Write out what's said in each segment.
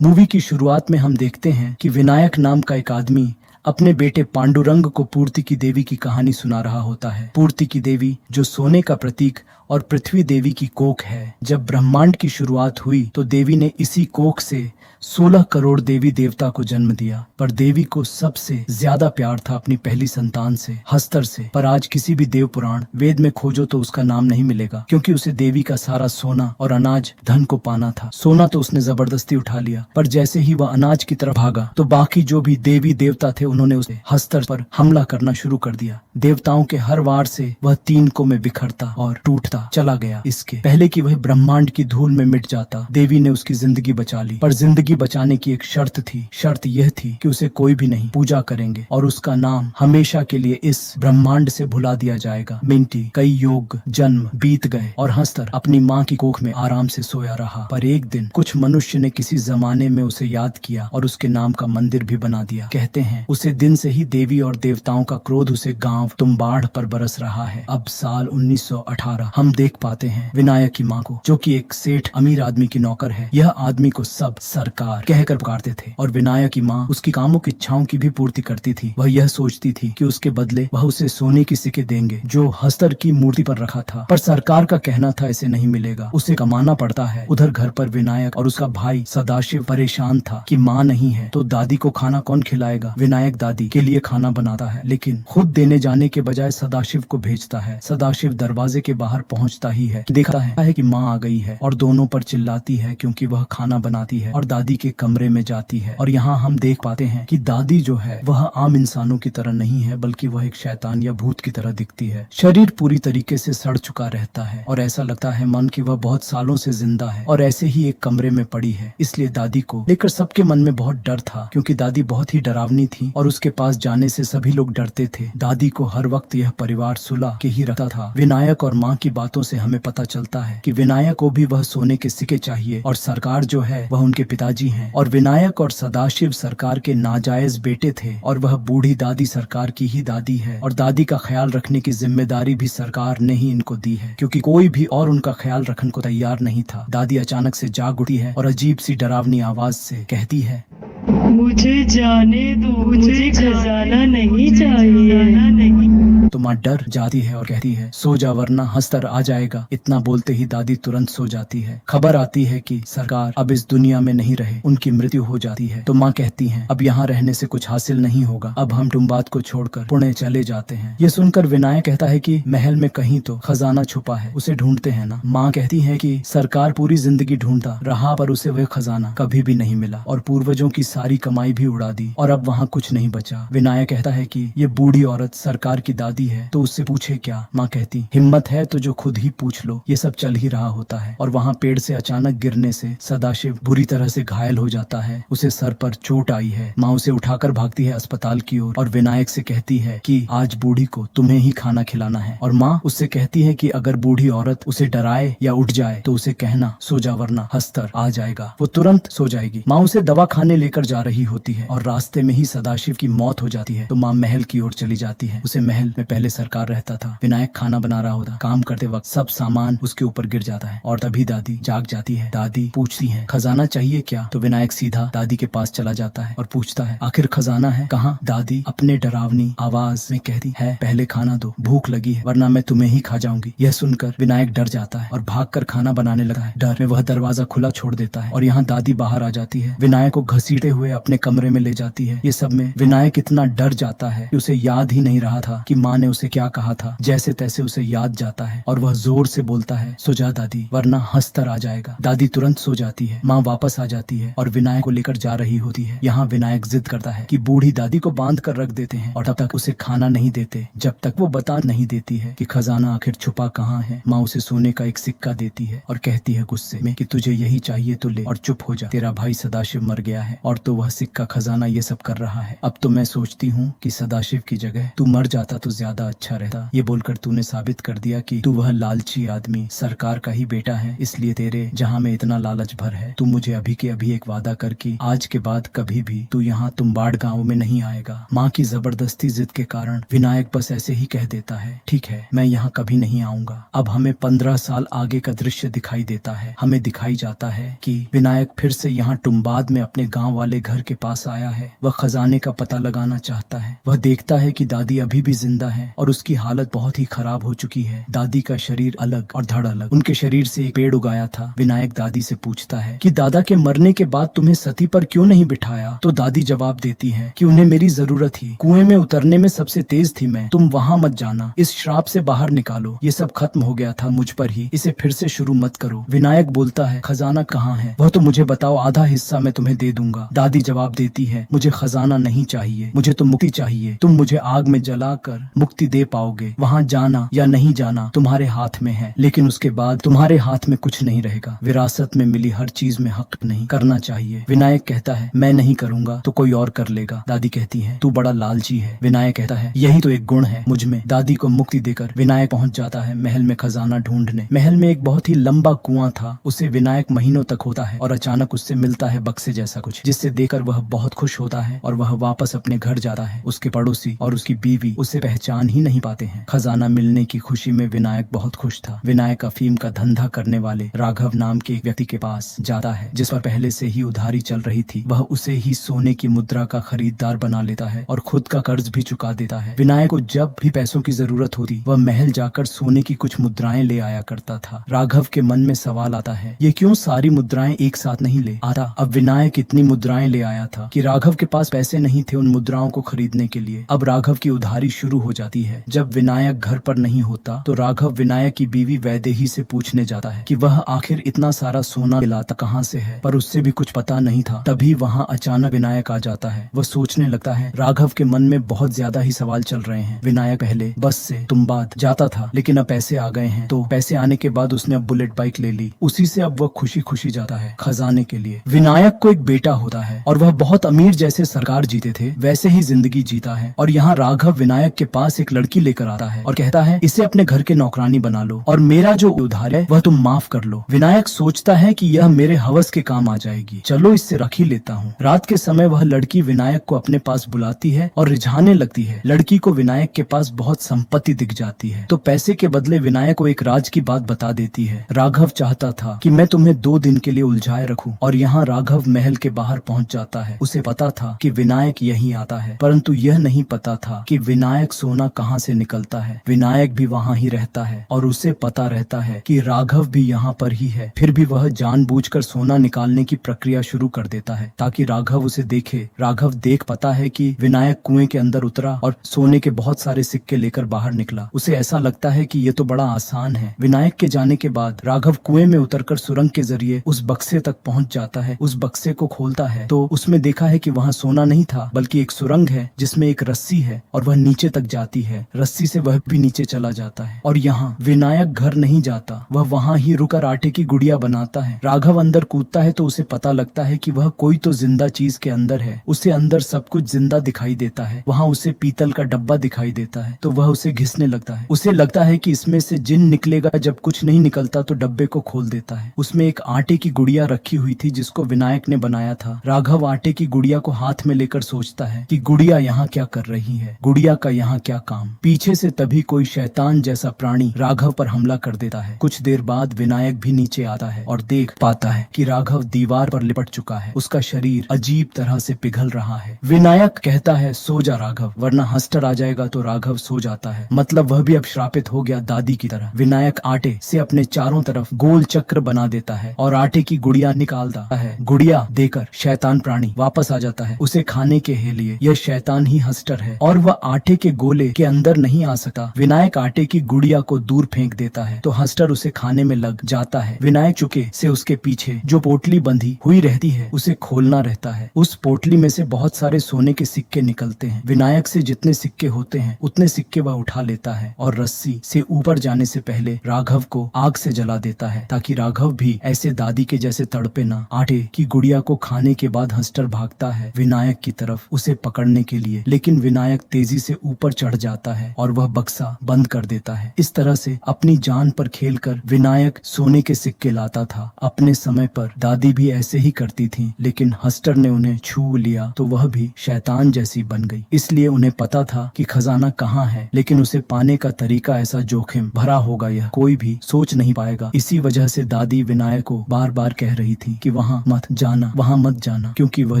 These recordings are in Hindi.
मूवी की शुरुआत में हम देखते हैं कि विनायक नाम का एक आदमी अपने बेटे पांडुरंग को पूर्ति की देवी की कहानी सुना रहा होता है। पूर्ति की देवी जो सोने का प्रतीक और पृथ्वी देवी की कोख है। जब ब्रह्मांड की शुरुआत हुई तो देवी ने इसी कोख से 16 करोड़ देवी देवता को जन्म दिया, पर देवी को सबसे ज्यादा प्यार था अपनी पहली संतान से, हस्तर से। पर आज किसी भी देव पुराण वेद में खोजो तो उसका नाम नहीं मिलेगा, क्योंकि उसे देवी का सारा सोना और अनाज धन को पाना था। सोना तो उसने जबरदस्ती उठा लिया, पर जैसे ही वह अनाज की तरफ भागा तो बाकी जो भी देवी देवता थे उन्होंने उसे हस्तर पर हमला करना शुरू कर दिया। देवताओं के हर वार से वह तीनकों में बिखरता और टूटता चला गया। इसके पहले कि वह ब्रह्मांड की धूल में मिट जाता, देवी ने उसकी जिंदगी बचा ली। पर जिंदगी बचाने की एक शर्त थी। शर्त यह थी कि उसे कोई भी नहीं पूजा करेंगे और उसका नाम हमेशा के लिए इस ब्रह्मांड से भुला दिया जाएगा। मिंटी कई योग जन्म बीत गए और हस्तर अपनी माँ की कोख में आराम से सोया रहा। पर एक दिन कुछ मनुष्य ने किसी जमाने में उसे याद किया और उसके नाम का मंदिर भी बना दिया। कहते हैं उसे दिन से ही देवी और देवताओं का क्रोध उसे गांव तुम्बाड़ पर बरस रहा है। अब साल 1918 हम देख पाते हैं विनायक की माँ को, जो कि एक सेठ अमीर आदमी की नौकर है। यह आदमी को सब सरकार कहकर पुकारते थे और विनायक की माँ उसकी कामुक इच्छाओं की भी पूर्ति करती थी। वह यह सोचती थी कि उसके बदले वह उसे सोने की सिक्के देंगे जो हस्तर की मूर्ति पर रखा था। पर सरकार का कहना था ऐसे नहीं मिलेगा, उसे कमाना पड़ता है। उधर घर पर विनायक और उसका भाई सदाशिव परेशान था कि माँ नहीं है तो दादी को खाना कौन खिलाएगा। विनायक दादी के लिए खाना बनाता है, लेकिन खुद देने जाने के बजाय सदाशिव को भेजता है। सदाशिव दरवाजे के बाहर पहुँचता ही है, देखता है कि माँ आ गई है और दोनों पर चिल्लाती है क्योंकि वह खाना बनाती है और दादी के कमरे में जाती है। और यहाँ हम देख पाते हैं कि दादी जो है वह आम इंसानों की तरह नहीं है, बल्कि वह एक शैतान या भूत की तरह दिखती है। शरीर पूरी तरीके से सड़ चुका रहता है और ऐसा लगता है मन कि वह बहुत सालों से जिंदा है और ऐसे ही एक कमरे में पड़ी है। इसलिए दादी को लेकर सबके मन में बहुत डर था, क्योंकि दादी बहुत ही डरावनी थी और उसके पास जाने से सभी लोग डरते थे। दादी को हर वक्त यह परिवार सुला के ही रखता था। विनायक और माँ की बातों से हमें पता चलता है कि विनायक को भी वह सोने के सिक्के चाहिए और सरकार जो है वह उनके पिताजी हैं। और विनायक और सदाशिव सरकार के नाजायज बेटे थे और वह बूढ़ी दादी सरकार की ही दादी है और दादी का ख्याल रखने की जिम्मेदारी भी सरकार ने ही इनको दी है, क्योंकि कोई भी और उनका ख्याल रखने को तैयार नहीं था। दादी अचानक से जाग उठी है और अजीब सी डरावनी आवाज से कहती है, मुझे जाने दो, मुझे खजाना नहीं चाहिए। तो माँ डर जाती है और कहती है सो जा वरना हस्तर आ जाएगा। इतना बोलते ही दादी तुरंत सो जाती है। खबर आती है कि सरकार अब इस दुनिया में नहीं रहे, उनकी मृत्यु हो जाती है। तो माँ कहती है अब यहाँ रहने से कुछ हासिल नहीं होगा, अब हम टुम्बाद को छोड़कर पुणे चले जाते हैं। ये सुनकर विनायक कहता है कि महल में कहीं तो खजाना छुपा है, उसे ढूंढते हैं ना। माँ कहती है कि सरकार पूरी जिंदगी ढूंढता रहा पर उसे वह खजाना कभी भी नहीं मिला और पूर्वजों की सारी कमाई भी उड़ा दी और अब वहाँ कुछ नहीं बचा। विनायक कहता है कि ये बूढ़ी औरत सरकार की दादी है तो उससे पूछे क्या। माँ कहती हिम्मत है तो जो खुद ही पूछ लो। ये सब चल ही रहा होता है और वहाँ पेड़ से अचानक गिरने से सदाशिव बुरी तरह से घायल हो जाता है, उसे सर पर चोट आई है। माँ उसे उठाकर भागती है अस्पताल की ओर और विनायक से कहती है कि आज बूढ़ी को तुम्हें ही खाना खिलाना है। और माँ उससे कहती है कि अगर बूढ़ी औरत उसे डराए या उठ जाए तो उसे कहना सो जा वरना हस्तर आ जाएगा, वो तुरंत सो जाएगी। माँ उसे दवा खाने लेकर जा रही होती है और रास्ते में ही सदाशिव की मौत हो जाती है। तो माँ महल की ओर चली जाती है। उसे महल में पहले सरकार रहता था। विनायक खाना बना रहा होता, काम करते वक्त सब सामान उसके ऊपर गिर जाता है और तभी दादी जाग जाती है। दादी पूछती है खजाना चाहिए क्या। तो विनायक सीधा दादी के पास चला जाता है और पूछता है आखिर खजाना है कहाँ। दादी अपने डरावनी आवाज में कहती है पहले खाना दो, भूख लगी है वरना मैं तुम्हें ही खा जाऊंगी। यह सुनकर विनायक डर जाता है और भागकर खाना बनाने लगता है। डर में वह दरवाजा खुला छोड़ देता है और यहाँ दादी बाहर आ जाती है। विनायक को घसीटते हुए अपने कमरे में ले जाती है। ये सब में विनायक इतना डर जाता है कि उसे याद ही नहीं रहा था कि माँ ने उसे क्या कहा था। जैसे तैसे उसे याद जाता है और वह जोर से बोलता है सो जा दादी वरना हस्तर आ जाएगा। दादी तुरंत सो जाती है। माँ वापस आ जाती है और विनायक को लेकर जा रही होती है। यहाँ विनायक जिद करता है कि बूढ़ी दादी को बांध कर रख देते हैं और तब तक उसे खाना नहीं देते जब तक वो बता नहीं देती है कि खजाना आखिर छुपा कहाँ है। माँ उसे सोने का एक सिक्का देती है और कहती है गुस्से में कि तुझे यही चाहिए तो ले और चुप हो जा, तेरा भाई सदाशिव मर गया है और तो वह सिक्का खजाना ये सब कर रहा है। अब तो मैं सोचती हूँ कि सदाशिव की जगह तू मर जाता तो ज्यादा ज्यादा अच्छा रहता। ये बोलकर तूने साबित कर दिया कि तू वह लालची आदमी सरकार का ही बेटा है, इसलिए तेरे जहाँ में इतना लालच भर है। तू मुझे अभी के अभी एक वादा कर कि आज के बाद कभी भी तू यहाँ तुम्बाड़ गाँव में नहीं आएगा। माँ की जबरदस्ती जिद के कारण विनायक बस ऐसे ही कह देता है, ठीक है, मैं यहाँ कभी नहीं आऊंगा। अब हमें 15 साल आगे का दृश्य दिखाई देता है। हमें दिखाई जाता है कि विनायक फिर से यहाँ टुम्बाद में अपने गांव वाले घर के पास आया है। वह खजाने का पता लगाना चाहता है। वह देखता है कि दादी अभी भी जिंदा है और उसकी हालत बहुत ही खराब हो चुकी है। दादी का शरीर अलग और धड़ अलग। उनके शरीर से एक पेड़ उगाया था। विनायक दादी से पूछता है कि दादा के मरने के बाद तुम्हें सती पर क्यों नहीं बिठाया? तो दादी जवाब देती है कि उन्हें मेरी जरूरत थी। कुएं में उतरने में सबसे तेज थी मैं। तुम वहाँ मत जाना। इस श्राप से बाहर निकालो। ये सब खत्म हो गया था मुझ पर ही। इसे फिर से शुरू मत करो। विनायक बोलता है, खजाना कहाँ है? वह तो मुझे बताओ, आधा हिस्सा मैं तुम्हें दे दूंगा। दादी जवाब देती है, मुझे खजाना नहीं चाहिए, मुझे तो मुक्ति चाहिए। तुम मुझे आग में जलाकर मुक्ति दे पाओगे। वहाँ जाना या नहीं जाना तुम्हारे हाथ में है, लेकिन उसके बाद तुम्हारे हाथ में कुछ नहीं रहेगा। विरासत में मिली हर चीज में हक नहीं करना चाहिए। विनायक कहता है, मैं नहीं करूंगा तो कोई और कर लेगा। दादी कहती है, तू बड़ा लालची है। विनायक कहता है, यही तो एक गुण है मुझ में। दादी को मुक्ति देकर विनायक पहुंच जाता है महल में खजाना ढूंढने। महल में एक बहुत ही लंबा कुआं था। उसे विनायक महीनों तक होता है और अचानक उससे मिलता है बक्से जैसा कुछ, जिससे देखकर वह बहुत खुश होता है और वह वापस अपने घर जाता है। उसके पड़ोसी और उसकी बीवी उसे पहचान ही नहीं पाते हैं। खजाना मिलने की खुशी में विनायक बहुत खुश था। विनायक अफीम का धंधा करने वाले राघव नाम के एक व्यक्ति के पास जाता है, जिस पर पहले से ही उधारी चल रही थी। वह उसे ही सोने की मुद्रा का खरीदार बना लेता है और खुद का कर्ज भी चुका देता है। विनायक को जब भी पैसों की जरूरत होती, वह महल जाकर सोने की कुछ मुद्राएं ले आया करता था। राघव के मन में सवाल आता है, ये क्यों सारी मुद्राएं एक साथ नहीं ले आता? अब विनायक इतनी मुद्राएं ले आया था कि राघव के पास पैसे नहीं थे उन मुद्राओं को खरीदने के लिए। अब राघव की उधारी शुरू हो जाती है। जब विनायक घर पर नहीं होता तो राघव विनायक की बीवी वैदेही से पूछने जाता है कि वह आखिर इतना सारा सोना लाता कहाँ से है, पर उससे भी कुछ पता नहीं था। तभी वहाँ अचानक विनायक आ जाता है। वह सोचने लगता है, राघव के मन में बहुत ज्यादा ही सवाल चल रहे हैं। विनायक पहले बस से तुम्बाद जाता था, लेकिन अब पैसे आ गए हैं, तो पैसे आने के बाद उसने अब बुलेट बाइक ले ली। उसी से अब वह खुशी खुशी जाता है खजाने के लिए। विनायक को एक बेटा होता है और वह बहुत अमीर, जैसे सरकार जीते थे वैसे ही जिंदगी जीता है। और यहाँ राघव विनायक के पास एक लड़की लेकर आता है और कहता है, इसे अपने घर के नौकरानी बना लो और मेरा जो उधार है वह तुम माफ कर लो। विनायक सोचता है कि यह मेरे हवस के काम आ जाएगी, चलो इससे रख ही लेता हूँ। रात के समय वह लड़की विनायक को अपने पास बुलाती है और रिझाने लगती है। लड़की को विनायक के पास बहुत संपत्ति दिख जाती है, तो पैसे के बदले विनायक को एक राज की बात बता देती है। राघव चाहता था कि मैं तुम्हें 2 दिन के लिए उलझाए रखूं, और यहाँ राघव महल के बाहर पहुँच जाता है। उसे पता था कि विनायक यहीं आता है, परंतु यह नहीं पता था कि विनायक सोना कहाँ से निकलता है। विनायक भी वहाँ ही रहता है और उसे पता रहता है कि राघव भी यहाँ पर ही है। फिर भी वह जानबूझकर सोना निकालने की प्रक्रिया शुरू कर देता है ताकि राघव उसे देखे। राघव देख पाता है कि विनायक कुएं के अंदर उतरा और सोने के बहुत सारे सिक्के लेकर बाहर निकला। उसे ऐसा लगता है कि ये तो बड़ा आसान है। विनायक के जाने के बाद राघव कुएं में उतरकर सुरंग के जरिए उस बक्से तक पहुंच जाता है। उस बक्से को खोलता है तो उसमें देखा है कि वहाँ सोना नहीं था, बल्कि एक सुरंग है जिसमें एक रस्सी है और वह नीचे तक जाती है। रस्सी से वह भी नीचे चला जाता है और यहाँ विनायक घर नहीं जाता, वह वहाँ ही रुकर आटे की गुड़िया बनाता है। राघव अंदर कूदता है तो उसे पता लगता है कि वह कोई तो जिंदा चीज के अंदर है। उसे अंदर सब कुछ जिंदा दिखाई देता है। वहाँ उसे पीतल का डब्बा दिखाई देता है तो वह उसे घिसने लगता है। उसे लगता है कि इसमें से जिन निकलेगा। जब कुछ नहीं निकलता तो डब्बे को खोल देता है। उसमें एक आटे की गुड़िया रखी हुई थी जिसको विनायक ने बनाया था। राघव आटे की गुड़िया को हाथ में लेकर सोचता है कि गुड़िया यहाँ क्या कर रही है, गुड़िया का यहाँ क्या काम। पीछे से तभी कोई शैतान जैसा प्राणी राघव पर हमला कर देता है। कुछ देर बाद विनायक भी नीचे आता है और देख पाता है कि राघव दीवार पर लिपट चुका है। उसका शरीर अजीब तरह से पिघल रहा है। विनायक कहता है, सो जा राघव, वरना हस्टर आ जाएगा। तो राघव सो जाता है, मतलब वह भी अब श्रापित हो गया दादी की तरह। विनायक आटे से अपने चारों तरफ गोल चक्र बना देता है और आटे की गुड़िया निकालता है। गुड़िया देकर शैतान प्राणी वापस आ जाता है उसे खाने के लिए। यह शैतान ही हस्टर है और वह आटे के गोले के अंदर नहीं आ सकता। विनायक आटे की गुड़िया को दूर फेंक देता है तो हस्टर उसे खाने में लग जाता है। विनायक चुके से उसके पीछे जो पोटली बंधी हुई रहती है उसे खोलना रहता है। उस पोटली में से बहुत सारे सोने के सिक्के निकलते हैं। विनायक से जितने सिक्के होते हैं उतने सिक्के वह उठा लेता है और रस्सी से ऊपर जाने से पहले राघव को आग से जला देता है ताकि राघव भी ऐसे दादी के जैसे तड़पे ना। आटे की गुड़िया को खाने के बाद हस्टर भागता है विनायक की तरफ उसे पकड़ने के लिए, लेकिन विनायक तेजी से ऊपर चढ़ जाता है और वह बक्सा बंद कर देता है। इस तरह से अपनी जान पर खेलकर विनायक सोने के सिक्के लाता था। अपने समय पर दादी भी ऐसे ही करती थी, लेकिन हस्टर ने उन्हें छू लिया तो वह भी शैतान जैसी बन गई। इसलिए उन्हें पता था कि खजाना कहाँ है, लेकिन उसे पाने का तरीका ऐसा जोखिम भरा होगा यह कोई भी सोच नहीं पाएगा। इसी वजह से दादी विनायक को बार बार कह रही थी कि वहाँ मत जाना, वहाँ मत जाना, क्योंकि वह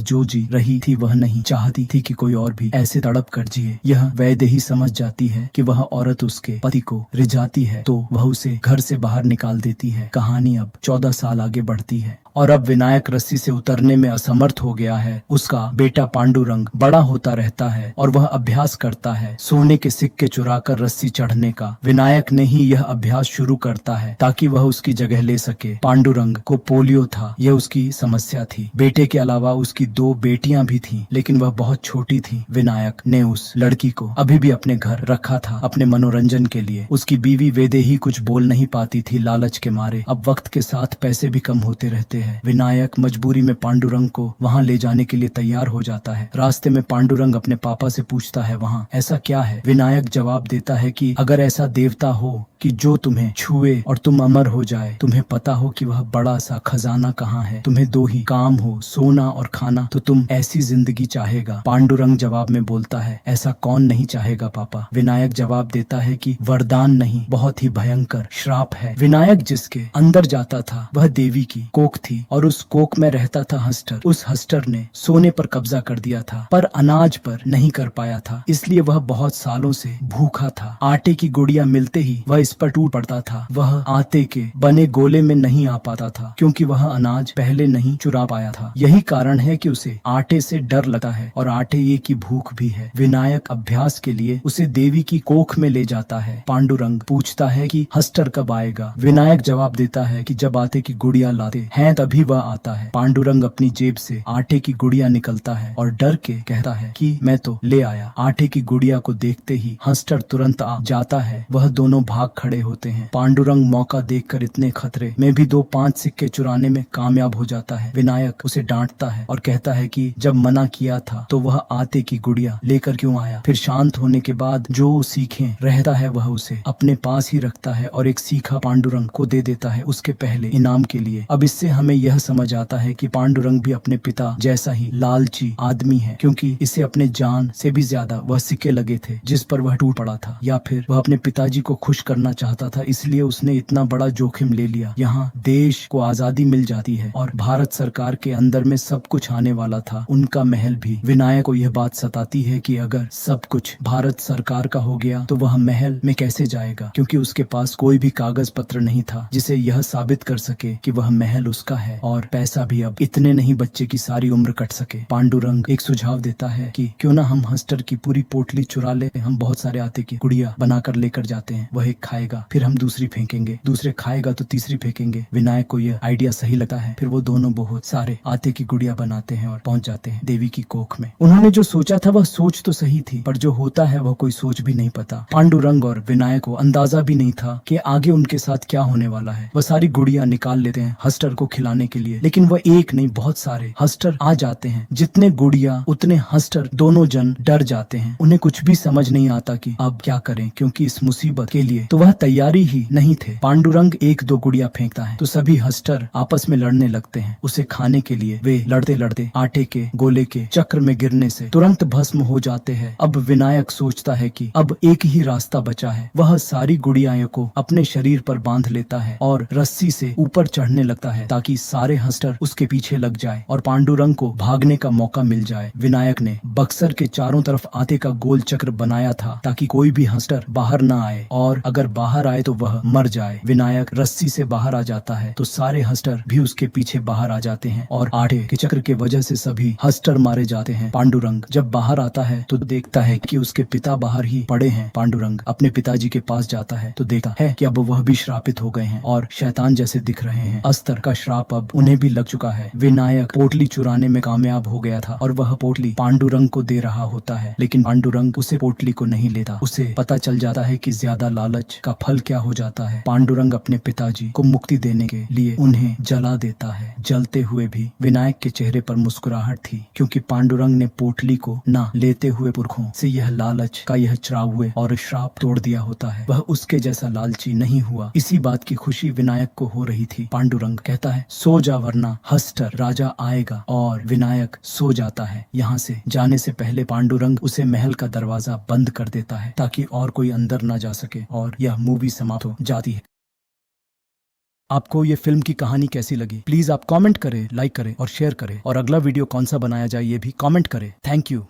जो जी रही थी वह नहीं चाहती थी कि कोई और भी ऐसे तड़प कर जिए। यह वैद्य ही समझ जाती है कि वह औरत उसके पति को रिझाती है तो वह उसे घर से बाहर निकाल देती है। कहानी अब 14 साल आगे बढ़ती है और अब विनायक रस्सी से उतरने में असमर्थ हो गया है। उसका बेटा पांडुरंग बड़ा होता रहता है और वह अभ्यास करता है सोने के सिक्के चुराकर रस्सी चढ़ने का। विनायक ने ही यह अभ्यास शुरू करता है ताकि वह उसकी जगह ले सके। पांडुरंग को पोलियो था, यह उसकी समस्या थी। बेटे के अलावा उसकी 2 बेटियां भी थीं, लेकिन वह बहुत छोटी थी। विनायक ने उस लड़की को अभी भी अपने घर रखा था अपने मनोरंजन के लिए। उसकी बीवी वेदेही कुछ बोल नहीं पाती थी लालच के मारे। अब वक्त के साथ पैसे भी कम होते रहते हैं। विनायक मजबूरी में पांडुरंग को वहां ले जाने के लिए तैयार हो जाता है। रास्ते में पांडुरंग अपने पापा से पूछता है वहां ऐसा क्या है। विनायक जवाब देता है कि अगर ऐसा देवता हो कि जो तुम्हें छुए और तुम अमर हो जाए, तुम्हें पता हो कि वह बड़ा सा खजाना कहाँ है, तुम्हें 2 ही काम हो, सोना और खाना, तो तुम ऐसी जिंदगी चाहेगा। पांडुरंग जवाब में बोलता है ऐसा कौन नहीं चाहेगा पापा। विनायक जवाब देता है कि वरदान नहीं, बहुत ही भयंकर श्राप है। विनायक जिसके अंदर जाता था वह देवी की कोख थी और उस कोख में रहता था हस्टर। उस हस्टर ने सोने पर कब्जा कर दिया था पर अनाज पर नहीं कर पाया था, इसलिए वह बहुत सालों से भूखा था। आटे की गुड़िया मिलते ही वह इस पर टूट पड़ता था। वह आटे के बने गोले में नहीं आ पाता था क्योंकि वह अनाज पहले नहीं चुरा पाया था। यही कारण है कि उसे आटे से डर लगता है और आटे ये की भूख भी है। विनायक अभ्यास के लिए उसे देवी की कोख में ले जाता है। पांडुरंग पूछता है कि हस्टर कब आएगा। विनायक जवाब देता है कि जब आटे की गुड़िया लाते हैं तभी वह आता है। पांडुरंग अपनी जेब से आटे की गुड़िया निकलता है और डर के कहता है कि मैं तो ले आया। आटे की गुड़िया को देखते ही हस्टर तुरंत आ जाता है। वह दोनों भाग खड़े होते हैं। पांडुरंग मौका देखकर इतने खतरे में भी 2-5 सिक्के चुराने में कामयाब हो जाता है। विनायक उसे डांटता है और कहता है कि जब मना किया था तो वह आटे की गुड़िया लेकर क्यों आया। फिर शांत होने के बाद जो सीखे रहता है वह उसे अपने पास ही रखता है और एक सीखा पांडुरंग को दे देता है उसके पहले इनाम के लिए। अब इससे हमें यह समझ आता है कि पांडुरंग भी अपने पिता जैसा ही लालची आदमी है, क्योंकि इसे अपने जान से भी ज्यादा वह सिक्के लगे थे जिस पर वह टूट पड़ा था, या फिर वह अपने पिताजी को खुश करना चाहता था इसलिए उसने इतना बड़ा जोखिम ले लिया। यहाँ देश को आजादी मिल जाती है और भारत सरकार के अंदर में सब कुछ आने वाला था, उनका महल भी। विनायक को यह बात सताती है कि अगर सब कुछ भारत सरकार का हो गया तो वह महल में कैसे जाएगा, क्योंकि उसके पास कोई भी कागज पत्र नहीं था जिसे यह साबित कर सके कि वह महल उसका है, और पैसा भी अब इतने नहीं बच्चे की सारी उम्र कट सके। पांडुरंग एक सुझाव देता है कि क्यों ना हम हस्टर की पूरी पोटली चुरा ले। हम बहुत सारे आटे की गुड़िया बनाकर लेकर जाते हैं, वह एक खाएगा, फिर हम दूसरी फेंकेंगे, दूसरे खाएगा तो तीसरी फेंकेंगे। विनायक को यह आइडिया सही लगता है। फिर वो दोनों बहुत सारे आटे की गुड़िया बनाते हैं और पहुंच जाते हैं देवी की कोख में। उन्होंने जो सोचा था वह सोच तो सही थी, पर जो होता है वह कोई सोच भी नहीं पाता। पांडुरंग और विनायक को अंदाजा भी नहीं था कि आगे उनके साथ क्या होने वाला है। वह सारी गुड़िया निकाल लेते हैं हस्टर को खिलाने के लिए, लेकिन वह एक नहीं बहुत सारे हस्टर आ जाते हैं। जितने गुड़िया उतने हस्टर, दोनों जन डर जाते हैं। उन्हें कुछ भी समझ नहीं आता कि अब क्या करें, क्योंकि इस मुसीबत के लिए तो वह तैयारी ही नहीं थे। पांडुरंग 1-2 गुड़िया फेंकता है तो सभी हस्टर आपस में लड़ने लगते हैं उसे खाने के लिए। वे लड़ते लड़ते आटे के गोले के चक्र में गिरने से तुरंत भस्म हो जाते हैं। अब विनायक सोचता है कि अब एक ही रास्ता बचा है। वह सारी गुड़ियाओं को अपने शरीर पर बांध लेता है और रस्सी से ऊपर चढ़ने लगता है ताकि सारे हस्टर उसके पीछे लग जाए और पांडुरंग को भागने का मौका मिल जाए। विनायक ने बक्सर के चारों तरफ आटे का गोल चक्र बनाया था ताकि कोई भी हस्टर बाहर ना आए, और अगर बाहर आए तो वह मर जाए। विनायक रस्सी से बाहर आ जाता है तो सारे हस्टर भी उसके पीछे बाहर आ जाते हैं और आटे के चक्र के वजह से सभी हस्टर मारे जाते हैं। पांडुरंग जब बाहर आता है तो देखता है कि उसके पिता बाहर ही पड़े हैं। पांडुरंग अपने पिताजी के पास जाता है तो देखता है कि अब वह भी श्रापित हो गए हैं और शैतान जैसे दिख रहे हैं। अस्तर का श्राप श्राप अब उन्हें भी लग चुका है। विनायक पोटली चुराने में कामयाब हो गया था और वह पोटली पांडुरंग को दे रहा होता है, लेकिन पांडुरंग उसे पोटली को नहीं लेता। उसे पता चल जाता है कि ज्यादा लालच का फल क्या हो जाता है। पांडुरंग अपने पिताजी को मुक्ति देने के लिए उन्हें जला देता है। जलते हुए भी विनायक के चेहरे पर मुस्कुराहट थी, क्योंकि पांडुरंग ने पोटली को न लेते हुए पुरखों से यह लालच का यह चुराव हुए और श्राप तोड़ दिया होता है। वह उसके जैसा लालची नहीं हुआ। इसी बात की खुशी विनायक को हो रही थी। पांडुरंग कहता है, सो जा वरना हस्टर राजा आएगा, और विनायक सो जाता है। यहाँ से जाने से पहले पांडुरंग उसे महल का दरवाजा बंद कर देता है ताकि और कोई अंदर न जा सके, और यह मूवी समाप्त हो जाती है। आपको ये फिल्म की कहानी कैसी लगी? प्लीज आप कमेंट करें, लाइक करें और शेयर करें, और अगला वीडियो कौन सा बनाया जाए ये भी कमेंट करें। Thank you.